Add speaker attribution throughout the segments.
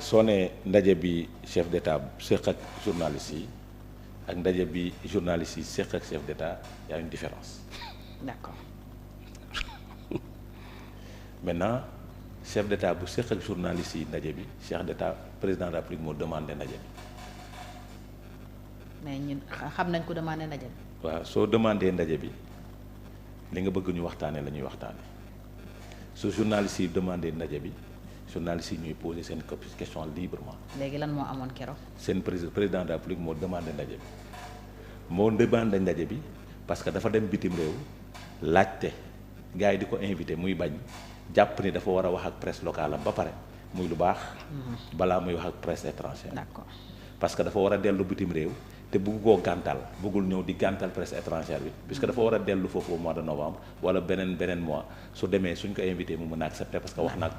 Speaker 1: soo nee ndaje bi chef d'état séq ak journaliste yi ak ndaje bi journaliste yi séq ak chef d'état y a une différence.
Speaker 2: D'accord.
Speaker 1: Maintenant chef d'état bu séq ak journaliste yi ndaje bi chef d'état président de la République moo demandé ndaje bi.
Speaker 2: mais ñun xam nañ ko demandé ndaje bi.
Speaker 1: waaw soo demandé ndaje bi li nga bëgg ñu waxtaanee la ñuy waxtaanee su journaliste yi demandé ndaje bi journaliste yi ñuy poser seen question librement.
Speaker 2: léegi lan moo amoon keroog.
Speaker 1: seen président de la République moo demandé ndaje bi moo demandé ndaje bi parce que dafa dem bitim réew laajte gars yi di ko invité muy bañ jàpp ni dafa war a wax ak presse locale am ba pare muy lu baax. balaa muy wax ak presse étrangère.
Speaker 2: D'accord.
Speaker 1: parce que dafa war a dellu bitim réew te bëgg koo gàntal bëggul ñëw di gàntal presse étrangère bi puisque dafa war a dellu foofu au mois de novembre wala beneen mois su demee suñ ko invité mu mën a accepter parce que wax na ak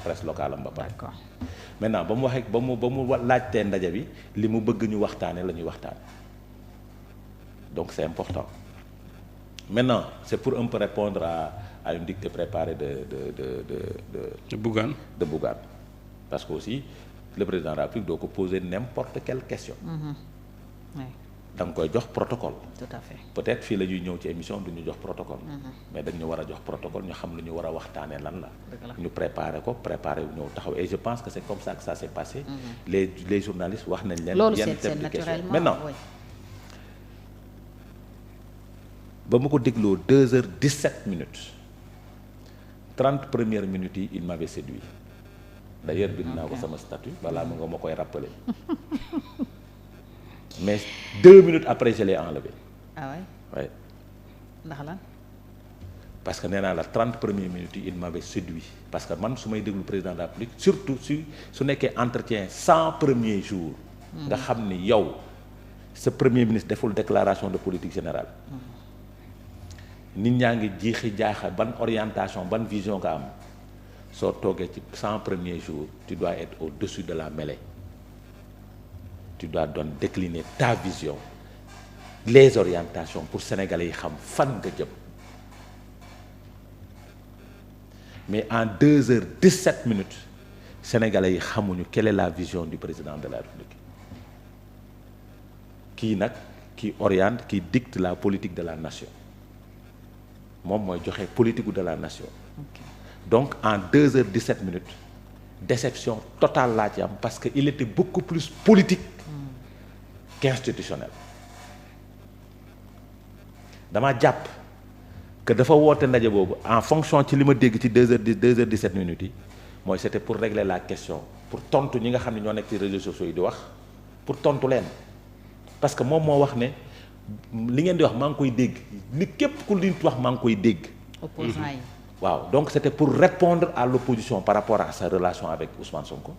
Speaker 1: presse locale am ba pare.
Speaker 2: D'accord.
Speaker 1: maintenant ba mu waxee ba mu laajtee ndaje bi li mu bëgg ñu waxtaane la ñuy waxtaane donc c'est important maintenant c'est pour un peu répondre à une dictée préparée de
Speaker 3: Bougane.
Speaker 1: de Bougane parce que aussi le président de la République doo ko poser n'importe quelle question.
Speaker 2: Oui.
Speaker 1: da nga koy jox protocole.
Speaker 2: Tout à fait.
Speaker 1: peut-être fii la ñuy ñëw ci émission du ñu jox protocole. mais dañ ñu war a jox protocole ñu xam lu ñu war a waxtaanee lan la. ñu préparer wu ñëw taxaw et je pense que c'est comme ça que ça s'est passé. les journalistes wax nañ leen.
Speaker 2: loolu
Speaker 1: yenn
Speaker 2: c'est
Speaker 1: type de question
Speaker 2: naturellement
Speaker 1: maintenant
Speaker 2: oui.
Speaker 1: ba ma ko dégloo 2h17 minutes 30 premières minutes yi il m'avait séduit d'ailleurs bind naa ko sama statut balaa mu nga ma koy rappeler. mais 2 minutes après je l'ai enlevé.
Speaker 2: ah ouais.
Speaker 1: ouais.
Speaker 2: ndax lan.
Speaker 1: parce que nee naa la 30 premières minutes yi il m'avait séduit parce que man su may déglu président de la République surtout su nekkee entretien 100 premiers jours. nga xam ni yow sa premier ministre deful déclaration de politique générale. nit ñaa ngi jiixi jaaxa ban orientation ban vision nga am soo toogee ci 100 premiers jours tu dois être au-dessus de la mêlée. tu dois donc décliner ta vision les orientations pour sénégalais yi xam fan nga jëm mais en 2h17 minutes sénégalais yi xamuñu quelle est la vision du président de la République kii nag qui oriente qui dicte la politique de la nation moom mooy joxe politique de la nation.
Speaker 2: Okay.
Speaker 1: donc en 2h17 minutes déception totale laa ci am parce que il était beaucoup plus politique qu'institutionnel dama jàpp que dafa woote ndaje boobu en fonction ci li ma dégg ci 2h17 minutes yi mooy c'était pour régler la question pour tontu ñi nga xam ne ñoo nekk ci réseaux sociaux yi di wax pour tontu leen parce que moom moo wax ne li ngeen di wax maa ngi koy dégg ni képp ku li wax maa ngi koy dégg.
Speaker 2: opposants yi.
Speaker 1: waaw donc c'était pour répondre à l'opposition par rapport à sa relation avec Ousmane Sonko.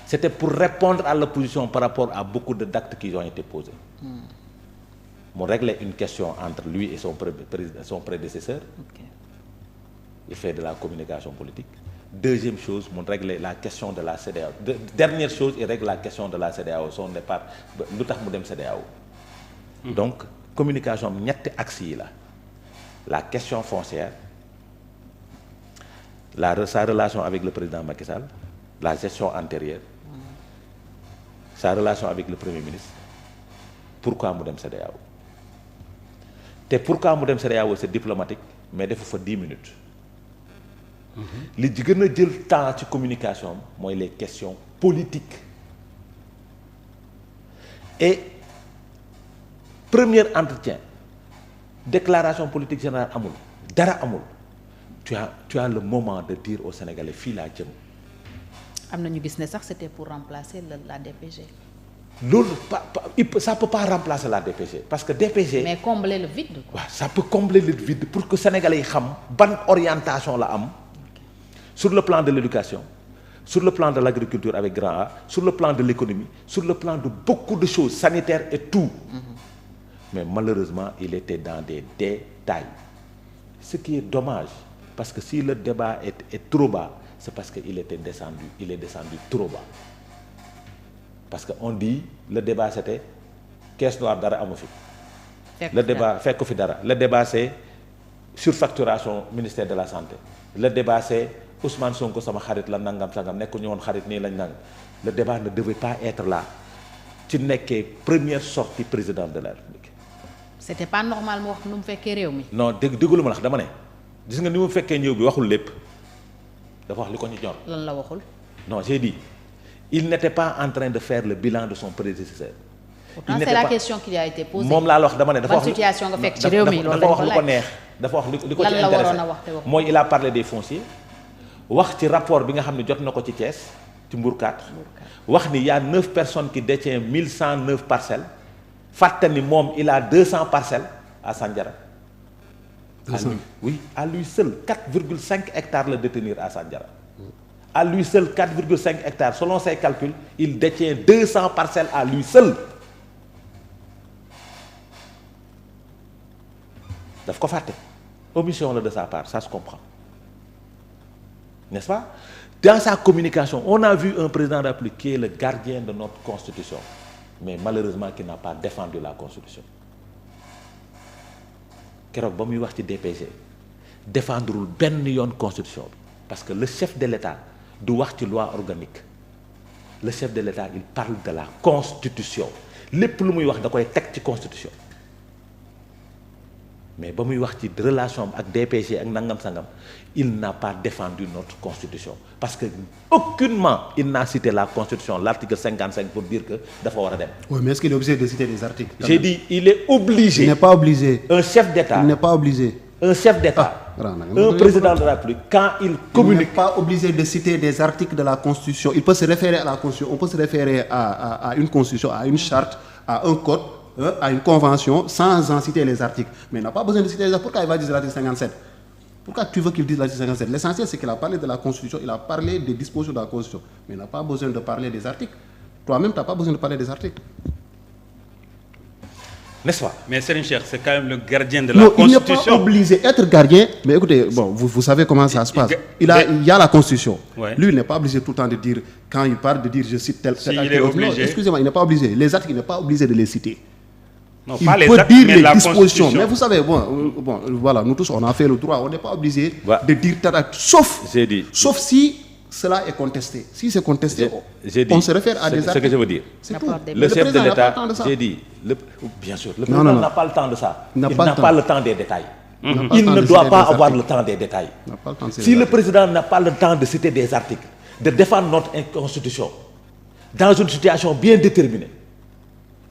Speaker 1: C'était pour répondre à l'opposition par rapport à beaucoup d'actes qui ont été posés. Mu régler une question entre lui et son prédécesseur.
Speaker 2: Okay.
Speaker 1: Il fait de la communication politique. Deuxième chose, mu régler la question de la CEDEAO. Dernière chose, il règle la question de la CEDEAO, son départ lu tax mu dem CEDEAO. Donc communication am ñetti axes yi la question foncière, sa relation avec le président Macky Sall, la gestion antérieure, sa relation avec le Premier ministre, pourquoi mu dem CEDEAO. te pourquoi mu dem CEDEAO c'est diplomatique mais defu fa 10 minutes. li ci gën a jël temps ci communication mooy les questions politiques. et premier entretien déclaration politique générale amul dara amul tu as le moment de dire aux Sénégalais fii laa jëm.
Speaker 2: am na ñu gis ne sax c'était pour remplacer la DPG.
Speaker 1: loolu ça peut pas remplacer la DPG parce que DPG.
Speaker 2: mais combler le vide quoi.
Speaker 1: waaw ça peut combler le vide pour que Sénégalais yi xam ban orientation la am sur le plan de l'éducation, sur le plan de l'agriculture avec grand A, sur le plan de l'économie, sur le plan de beaucoup de choses sanitaires et tout. Mais malheureusement il était dans des détails, ce qui est dommage parce que si le débat est trop bas c'est parce que il est descendu trop bas. Parce que on dit le débat c'était caisse noire dara amu fi. le débat fekk fi dara le débat c'est surfacturation ministère de la santé. Le débat c'est Ousmane Sonko sama xarit la nangam sangam nekku ñu woon xarit nii lañ nang le débat ne devait pas être là ci nekkee première sortie président de la République.
Speaker 2: c'était pas normal mu wax nu mu fekkee réew mi.
Speaker 1: non déglu ma la dama ne gis nga ni mu fekkee ñëw bi waxul lépp dafa wax li ko ñu ñor.
Speaker 2: lan la waxul.
Speaker 1: non j'ai dit il n'était pas en train de faire le bilan de son prédécesseur.
Speaker 2: pourtant c'est la question qui a été posée.
Speaker 1: moom laa la wax dama ne dafa wax
Speaker 2: situation nga fekk ci réew mi loolu
Speaker 1: dafa wax lu ko neex dafa wax li ko ci intéressé
Speaker 2: lan la waroon a wax te wax
Speaker 1: mooy il a parlé des fonciers wax ci rapport bi nga xam ne jot na ko ci Thiès ci Mbourkat wax ni y a 9 personnes qui détiennent 1109 parcelles fàtte ni moom il a 200 parcelles à Sandiara.
Speaker 3: 200
Speaker 1: oui à lui seul 4,5 hectares le détenir à Sandiara. À lui seul 4,5 hectares selon ses calculs il détient 200 parcelles à lui seul. daf ko fàtte omission la de sa part ça se comprend n'est-ce pas dans sa communication on a vu un président de la République qui est le gardien de notre constitution mais malheureusement qui n'a pas défendu la constitution keroog ba muy wax ci DPG défendrul benn yoon constitution bi parce que le chef de l'État du wax ci loi organique le chef de l'État il parle de la constitution lépp lu muy wax da koy teg ci constitution mais ba muy wax ci relation ak DPG ak nangam sangam il n'a pas défendu notre constitution parce que aucunement il n'a cité la constitution l'article 55 pour dire que dafa war a dem.
Speaker 3: Oui, mais est-ce qu'il est obligé de citer des articles?
Speaker 1: J'ai dit il est obligé.
Speaker 3: Il n'est pas obligé.
Speaker 1: Un chef d'État.
Speaker 3: Il n'est pas obligé.
Speaker 1: Un chef d'État. Un président de la République quand il communique.
Speaker 3: Il n'est pas obligé de citer des articles de la Constitution. Il peut se référer à la Constitution. On peut se référer à une Constitution, à une charte, à un code, à une convention, sans en citer les articles. Mais il n'a pas besoin de citer les articles. Pourquoi il va dire l'article 57? Pourquoi tu veux qu'il dise l'article 57? L'essentiel, c'est qu'il a parlé de la Constitution, il a parlé des dispositions de la Constitution. Mais il n'a pas besoin de parler des articles. Toi-même, tu n'as pas besoin de parler des articles.
Speaker 1: N'est-ce pas?
Speaker 4: Mais Serigne Cheikh, c'est quand même le gardien de la Constitution.
Speaker 3: Il n'est pas obligé d'être gardien. Mais écoutez, bon, vous savez comment ça se passe. Il y a la Constitution.
Speaker 4: Ouais.
Speaker 3: Lui, il n'est pas obligé tout le temps de dire, quand il parle, de dire je cite tel
Speaker 4: Si, il est obligé.
Speaker 3: Non, excusez-moi, il n'est pas obligé. Les articles, il n'est pas obligé de les citer.
Speaker 4: Non,
Speaker 3: Il
Speaker 4: pas les
Speaker 3: peut
Speaker 4: actes,
Speaker 3: dire
Speaker 4: mais
Speaker 3: les
Speaker 4: la
Speaker 3: dispositions.
Speaker 4: Constitution.
Speaker 3: Mais vous savez, bon, voilà, nous tous, on a fait le droit. On n'est pas obligé
Speaker 1: Ouais.
Speaker 3: de dire tel acte. Sauf si cela est contesté. Si c'est contesté, on se réfère à des
Speaker 1: ce
Speaker 3: articles.
Speaker 1: que je veux dire.
Speaker 3: C'est tout.
Speaker 2: Rapport des-
Speaker 1: Le chef de
Speaker 3: président n'a pas
Speaker 1: l'État,
Speaker 3: le temps de ça.
Speaker 1: j'ai dit, bien sûr, le
Speaker 3: Non,
Speaker 1: président
Speaker 3: non, non.
Speaker 1: n'a pas le temps de ça.
Speaker 3: Il n'a
Speaker 1: Il
Speaker 3: pas
Speaker 1: n'a
Speaker 3: le
Speaker 1: pas
Speaker 3: temps.
Speaker 1: le temps des détails.
Speaker 3: n'a pas le
Speaker 1: Il
Speaker 3: temps
Speaker 1: ne
Speaker 3: de
Speaker 1: doit
Speaker 3: citer
Speaker 1: pas
Speaker 3: des
Speaker 1: avoir
Speaker 3: articles.
Speaker 1: le temps des détails.
Speaker 3: Il n'a pas le temps de citer
Speaker 1: Si
Speaker 3: des
Speaker 1: le
Speaker 3: articles.
Speaker 1: président n'a pas le temps de citer des articles, de défendre notre constitution, dans une situation bien déterminée,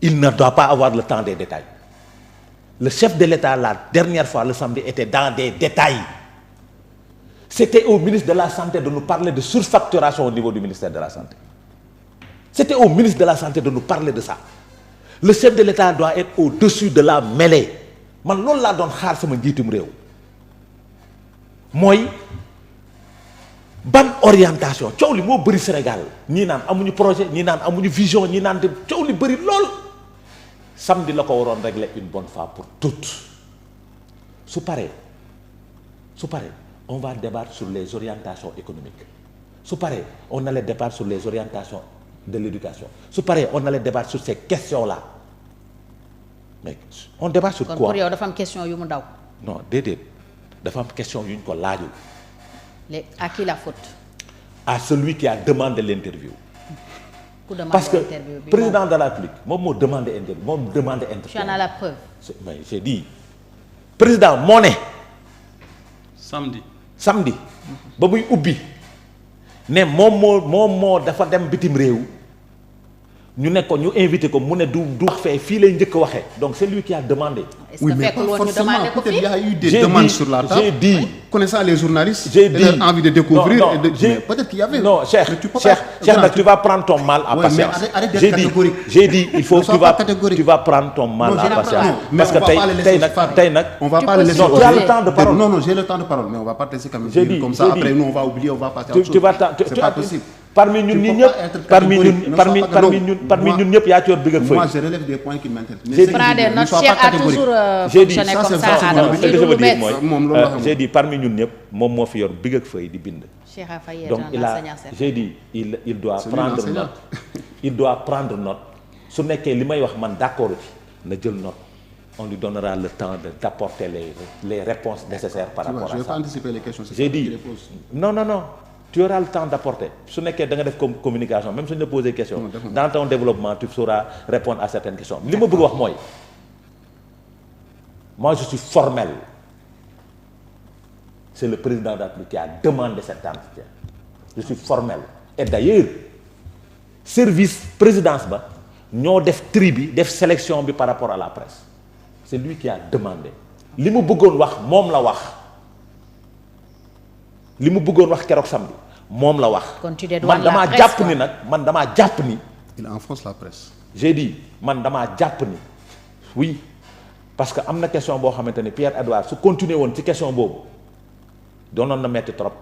Speaker 1: il ne doit pas avoir le temps des détails. Le chef de l'État, la dernière fois, le samedi, était dans des détails. C'était au ministre de la Santé de nous parler de surfacturation au niveau du ministère de la Santé. C'était au ministre de la Santé de nous parler de ça. Le chef de l'État doit être au-dessus de la mêlée. Man loolu laa doon xaar sama njiitum réew mooy ban orientation coow li moo bëri Sénégal ñii naan amuñu projet ñii naan amuñu vision ñii naan te coow li bëri lool samedi la ko waroon régler une bonne fois pour toutes su paree on va débattre sur les orientations économiques su paree on allait débattre sur les orientations de l'éducation su paree on allait débattre sur ces questions-là mais on débat sur
Speaker 2: kon
Speaker 1: quoi
Speaker 2: pour yow dafa am question yu mu daw.
Speaker 1: non déedéet dafa am question yu ñu ko laajul
Speaker 2: À qui la faute?
Speaker 1: à celui qui a demandé l'interview
Speaker 2: Ku demande
Speaker 1: parce que
Speaker 2: interview bi
Speaker 1: président de la République moom moo demandé interview moom demandé
Speaker 2: tu en
Speaker 1: interview
Speaker 2: as la preuve.
Speaker 1: mais j'ai dit président moo ne samedi ba muy ubbi ne moom moo dafa dem bitim réew ñu ne ko ñu invité ko mu ne du wax fee fii lay njëkk a waxee donc c'est lui qui a demandé.
Speaker 2: Est-ce
Speaker 3: Oui,
Speaker 2: que
Speaker 3: mais
Speaker 2: fekkul
Speaker 3: pas
Speaker 2: woon ñu
Speaker 3: forcément.
Speaker 2: demandé ko
Speaker 3: Peut-être il y
Speaker 2: fii?
Speaker 3: a eu des
Speaker 1: J'ai
Speaker 3: demandes
Speaker 1: dit-
Speaker 3: sur la
Speaker 1: j'ai
Speaker 3: table.
Speaker 1: dit-
Speaker 3: Connaissant les journalistes,
Speaker 1: J'ai
Speaker 3: et
Speaker 1: dit
Speaker 3: leur envie de découvrir.
Speaker 1: non,
Speaker 3: mais
Speaker 1: j'ai-
Speaker 3: peut-être qu'il y avait.
Speaker 1: non Cheikh
Speaker 3: Mais tu peux
Speaker 1: Cheikh
Speaker 3: pas-
Speaker 1: Cheikh nag tu vas prendre ton mal à
Speaker 3: Ouais, mais
Speaker 1: patience.
Speaker 3: arrête d'être
Speaker 1: j'ai dit
Speaker 3: catégorique.
Speaker 1: j'ai dit il faut
Speaker 3: Ne
Speaker 1: que
Speaker 3: sois pas catégorique.
Speaker 1: tu vas prendre ton mal
Speaker 3: Non,
Speaker 1: à
Speaker 3: j'ai la-
Speaker 1: patience
Speaker 3: non, mais
Speaker 1: parce
Speaker 3: on
Speaker 1: que
Speaker 3: va pas les laisser
Speaker 1: tey nag
Speaker 3: faire.
Speaker 1: tey nag
Speaker 3: On va
Speaker 2: Tu
Speaker 3: pas
Speaker 2: peux
Speaker 3: le laisser.
Speaker 1: non tu as
Speaker 2: poser.
Speaker 1: le temps de parole.
Speaker 3: Non, j'ai le temps de parole, mais on va pas te laisser comme
Speaker 1: J'ai
Speaker 3: dire
Speaker 1: dit-
Speaker 3: comme ça.
Speaker 1: j'ai
Speaker 3: Après,
Speaker 1: dit.
Speaker 3: nous, on va oublier, on va passer à
Speaker 1: tu
Speaker 3: autre
Speaker 1: tu vas
Speaker 3: chose. C'est pas possible.
Speaker 1: parmi ñun
Speaker 3: Tu
Speaker 1: ñi
Speaker 3: peux
Speaker 1: ñëpp
Speaker 3: pas être
Speaker 1: parmi
Speaker 3: catégorique.
Speaker 1: ñun
Speaker 3: Ne
Speaker 1: parmi
Speaker 3: sois pas-
Speaker 1: parmi
Speaker 3: non.
Speaker 1: ñun parmi
Speaker 3: Moi-
Speaker 1: ñun ñëpp yaa ci yor bëgg ak
Speaker 3: Moi,
Speaker 1: feuille.
Speaker 3: je relève des points qui m'intéressent. Mais
Speaker 1: J'ai
Speaker 3: c'est
Speaker 1: dit-
Speaker 2: Prends
Speaker 3: que je
Speaker 2: des
Speaker 3: dis,
Speaker 2: notes.
Speaker 3: ne sois
Speaker 2: Cheikh
Speaker 3: pas
Speaker 2: a
Speaker 3: catégorique.
Speaker 2: toujours
Speaker 1: J'ai dit-
Speaker 2: fonctionné
Speaker 3: ça,
Speaker 2: comme
Speaker 3: c'est
Speaker 2: ça.
Speaker 3: ça, c'est
Speaker 2: Adam.
Speaker 3: mon
Speaker 1: ce que je
Speaker 2: Lii
Speaker 1: veux
Speaker 2: lu
Speaker 1: dire
Speaker 2: bees.
Speaker 1: mooy
Speaker 3: moom loolu la xam.
Speaker 1: j'ai dit parmi ñun ñëpp moom moo fi yor bëgg ak feuille di bind.
Speaker 2: Cheikh a failli
Speaker 1: donc
Speaker 2: être
Speaker 1: il
Speaker 2: un
Speaker 1: a
Speaker 2: enseignant certain.
Speaker 1: j'ai dit il doit
Speaker 3: C'est lui
Speaker 1: prendre
Speaker 3: l'enseignant.
Speaker 1: note il doit prendre note su nekkee li may wax man d'accord ci na jël note on lui donnera le temps d'apporter les réponses nécessaires par rapport à ça.
Speaker 3: Je vais pas anticiper les questions.
Speaker 1: J'ai dit non, tu auras le temps d'apporter su nekkee da nga def communication même suñu la poser question dans ton développement tu sauras répondre à certaines questions li ma bëgg wax mooy moi je suis formel. C'est le président de la République qui a demandé cet entretien. Je suis formel. Et d'ailleurs service présidence ba ñoo def tri bi def sélection bi par rapport à la presse. C'est lui qui a demandé. li mu bëggoon wax moom la wax. li mu bëggoon wax keroog samedi moom la wax. man damaa jàpp ni nag man damaa jàpp ni.
Speaker 3: il enfonce la presse.
Speaker 1: j'ai dit man damaa jàpp ni oui parce que am na question boo xamante ne Pierre-Edouard su continuer woon ci question boobu doonoon na metti trop.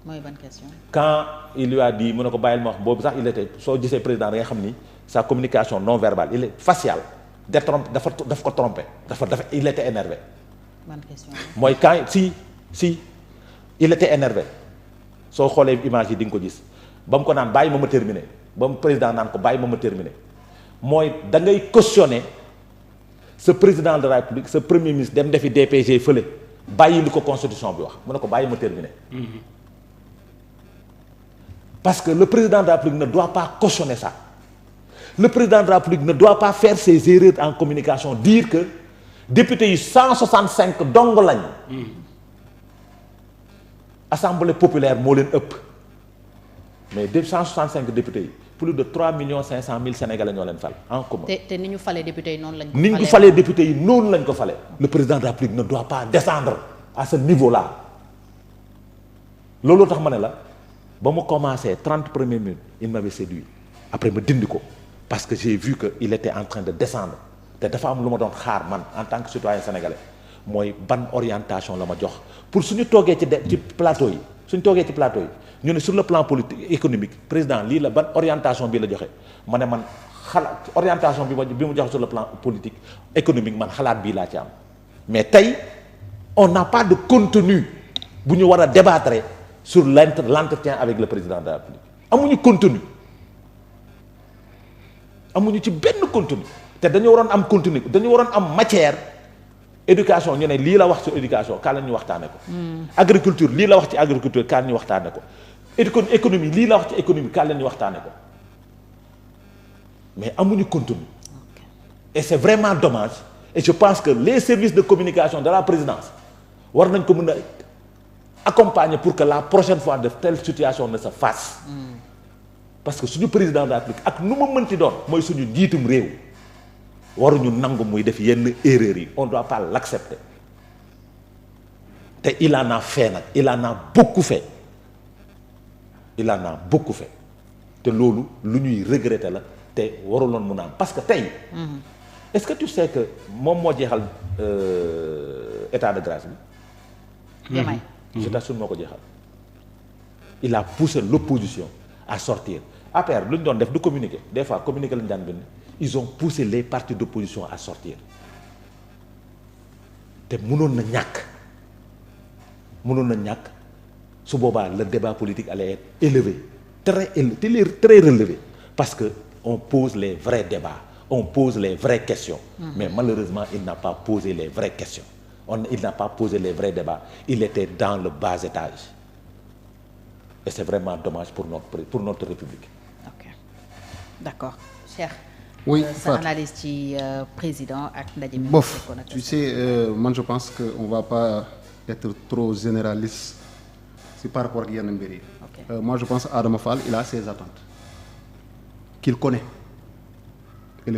Speaker 2: mooy ban question.
Speaker 1: quand il lui a dit mu ne ko bàyyil ma wax boobu sax il était soo gisee président da nga xam ni sa communication non verbale il est facial daf ko trompé dafa il était énervé.
Speaker 2: ban question.
Speaker 1: mooy quand si il était énervé soo xoolee image yi di nga ko gis ba mu ko naan bàyyi ma terminer ba mu président naan ko bàyyi ma terminer mooy da ngay cautionner ce président de la République ce premier ministre dem defi DPG fële bàyyi li ko constitution bi wax mu ne ko bàyyi ma terminer. Parce que le président de la République ne doit pas cautionner ça. Le président de la République ne doit pas faire ses erreurs en communication dire que députés yi 165 dong lañ. Assemblée populaire moo leen ëpp mais 165 députés yi plus de 3 500 000 Sénégalais ñoo leen fal en commun.
Speaker 2: te ni ñu falee députés yi noonu lañ ko
Speaker 1: falee. ni ñu falee députés yi noonu lañ ko falee. le président de la République ne doit pas descendre à ce niveau-là looloo tax ma ne la ba mu commencé 30 premières minutes il m'avait séduit après ma dindi ko parce que j'ai vu que il était en train de descendre te dafa am lu ma doon xaar man en tant que citoyen sénégalais. mooy ban orientation la ma jox pour suñu toogee ci plateau yi suñu toogee ci plateau yi ñu ne sur le plan politique économique président lii la ban orientation bi la joxe ma ne man xalaat orientation bi mu joxe sur le plan politique économique man xalaat bii laa ci am mais tey on n'a pas de contenu bu ñu war a débattre sur l'entretien avec le président de la République amuñu contenu amuñu ci benn contenu te dañu waroon am contenu dañu waroon am matière. éducation ñu ne lii la wax ci éducation kaa leen ñu waxtaane ko. agriculture lii la wax ci agriculture kaa leen ñu waxtaane ko. économie lii la wax ci économie kaa leen ñu waxtaane ko mais amuñu contenu. et c'est vraiment dommage et je pense que les services de communication de la présidence war nañ ko mën a accompagner pour que la prochaine fois de telle situation ne se fasse. parce que suñu président de la République ak nu ma mënti doon mooy suñu njiitum réew. waruñu nangu muy def yenn erreurs yi on doit pas l'accepter te il en a fait nag il en a beaucoup fait te loolu lu ñuy regretter la te waruloon mun a am parce que tey. est-ce que tu sais que moom moo jeexal état de grâce bi.
Speaker 2: Diomaye.
Speaker 1: je t'assure moo ko jeexal. il a poussé l'opposition à sortir APR lu ñu doon def du communiquer des fois communiquer lañu daan bind. ils ont poussé les partis d'opposition à sortir te mënoon na ñàkk su boobaa le débat politique allait être élevé très relevé parce que on pose les vrais débats on pose les vraies questions. Mais malheureusement il n'a pas posé les vraies questions il n'a pas posé les vrais débats il était dans le bas étage et c'est vraiment dommage pour notre République.
Speaker 2: Ok, d'accord. Cheikh.
Speaker 3: Oui,
Speaker 2: sa analyse ci président ak ndaje mi.
Speaker 3: Bof, tu sais man je pense que on va pas être trop généraliste si par rapport ak yenn mbir yi. Moi je pense Adama Fall il a ses attentes qu'il connaît.